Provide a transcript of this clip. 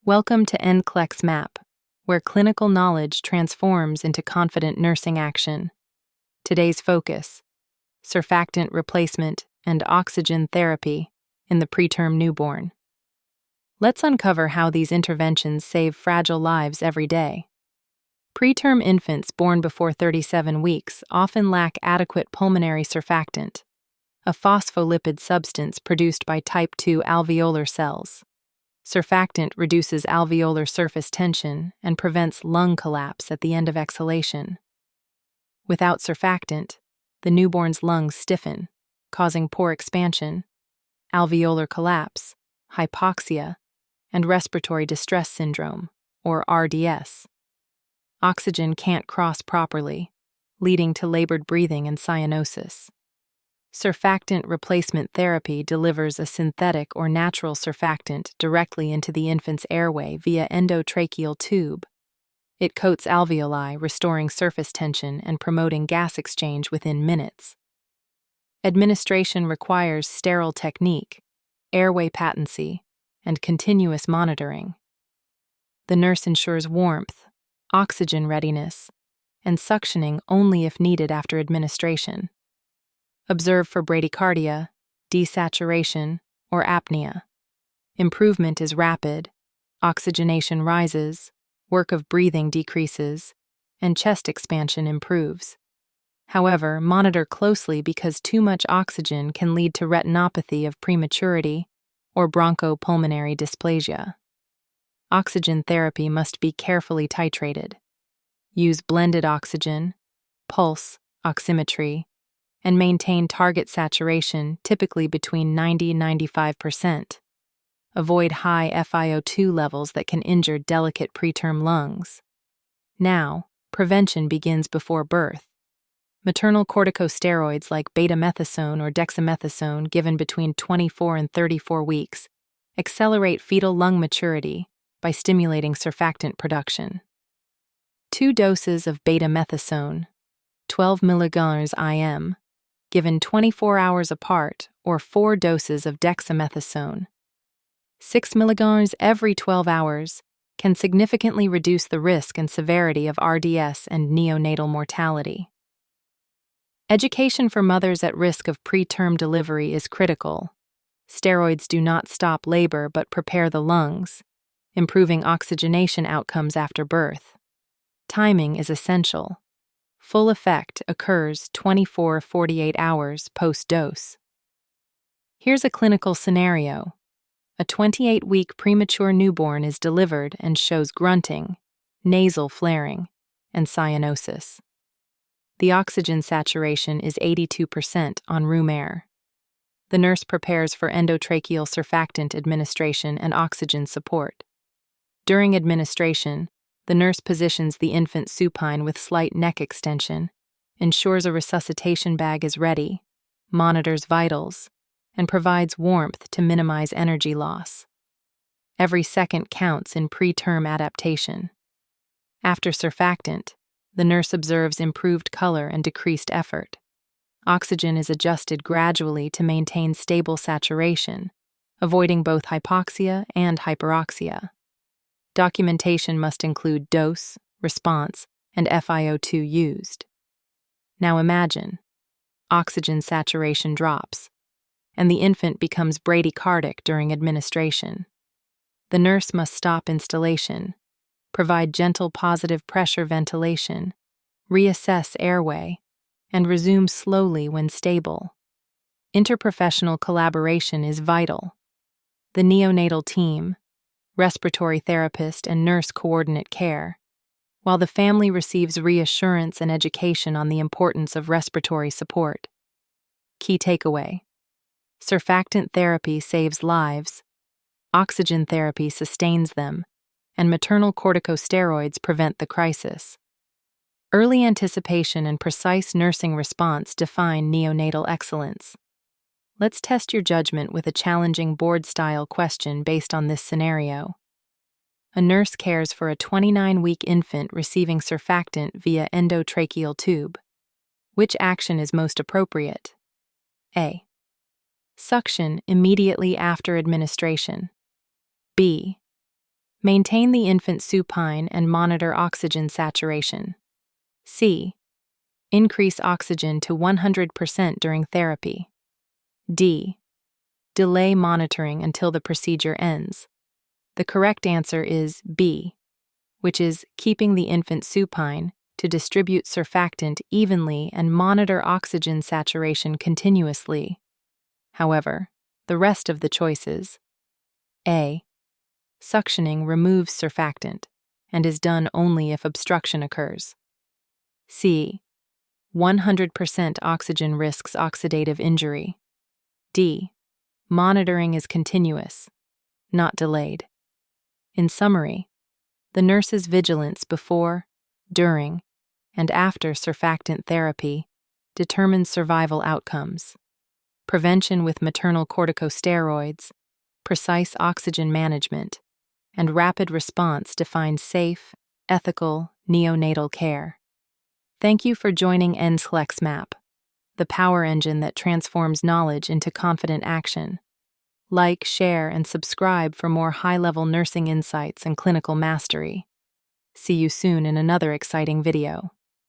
Welcome to NCLEX MAP, where clinical knowledge transforms into confident nursing action. Today's focus: surfactant replacement and oxygen therapy in the preterm newborn. Let's uncover how these interventions save fragile lives every day. Preterm infants born before 37 weeks often lack adequate pulmonary surfactant, a phospholipid substance produced by type 2 alveolar cells. Surfactant reduces alveolar surface tension and prevents lung collapse at the end of exhalation. Without surfactant, the newborn's lungs stiffen, causing poor expansion, alveolar collapse, hypoxia, and respiratory distress syndrome, or RDS. Oxygen can't cross properly, leading to labored breathing and cyanosis. Surfactant replacement therapy delivers a synthetic or natural surfactant directly into the infant's airway via endotracheal tube. It coats alveoli, restoring surface tension and promoting gas exchange within minutes. Administration requires sterile technique, airway patency, and continuous monitoring. The nurse ensures warmth, oxygen readiness, and suctioning only if needed after administration. Observe for bradycardia, desaturation, or apnea. Improvement is rapid, oxygenation rises, work of breathing decreases, and chest expansion improves. However, monitor closely because too much oxygen can lead to retinopathy of prematurity or bronchopulmonary dysplasia. Oxygen therapy must be carefully titrated. Use blended oxygen, pulse oximetry, and maintain target saturation typically between 90 and 95%. Avoid high FiO2 levels that can injure delicate preterm lungs. Now, prevention begins before birth. Maternal corticosteroids like betamethasone or dexamethasone given between 24 and 34 weeks accelerate fetal lung maturity by stimulating surfactant production. 2 doses of betamethasone, 12 mg IM, given 24 hours apart, or 4 doses of dexamethasone, 6 mg every 12 hours, can significantly reduce the risk and severity of RDS and neonatal mortality. Education for mothers at risk of preterm delivery is critical. Steroids do not stop labor but prepare the lungs, improving oxygenation outcomes after birth. Timing is essential. Full effect occurs 24-48 hours post-dose. Here's a clinical scenario. A 28-week premature newborn is delivered and shows grunting, nasal flaring, and cyanosis. The oxygen saturation is 82% on room air. The nurse prepares for endotracheal surfactant administration and oxygen support. During administration, the nurse positions the infant supine with slight neck extension, ensures a resuscitation bag is ready, monitors vitals, and provides warmth to minimize energy loss. Every second counts in preterm adaptation. After surfactant, the nurse observes improved color and decreased effort. Oxygen is adjusted gradually to maintain stable saturation, avoiding both hypoxia and hyperoxia. Documentation must include dose, response, and FiO2 used. Now imagine, oxygen saturation drops, and the infant becomes bradycardic during administration. The nurse must stop instillation, provide gentle positive pressure ventilation, reassess airway, and resume slowly when stable. Interprofessional collaboration is vital. The neonatal team, respiratory therapist, and nurse coordinate care, while the family receives reassurance and education on the importance of respiratory support. Key takeaway: surfactant therapy saves lives, oxygen therapy sustains them, and maternal corticosteroids prevent the crisis. Early anticipation and precise nursing response define neonatal excellence. Let's test your judgment with a challenging board-style question based on this scenario. A nurse cares for a 29-week infant receiving surfactant via endotracheal tube. Which action is most appropriate? A. Suction immediately after administration. B. Maintain the infant supine and monitor oxygen saturation. C. Increase oxygen to 100% during therapy. D. Delay monitoring until the procedure ends. The correct answer is B, which is keeping the infant supine to distribute surfactant evenly and monitor oxygen saturation continuously. However, the rest of the choices: A. Suctioning removes surfactant and is done only if obstruction occurs. C. 100% oxygen risks oxidative injury. D. Monitoring is continuous, not delayed. In summary, the nurse's vigilance before, during, and after surfactant therapy determines survival outcomes. Prevention with maternal corticosteroids, precise oxygen management, and rapid response defines safe, ethical neonatal care. Thank you for joining NCLEX MAP, the power engine that transforms knowledge into confident action. Like, share, and subscribe for more high-level nursing insights and clinical mastery. See you soon in another exciting video.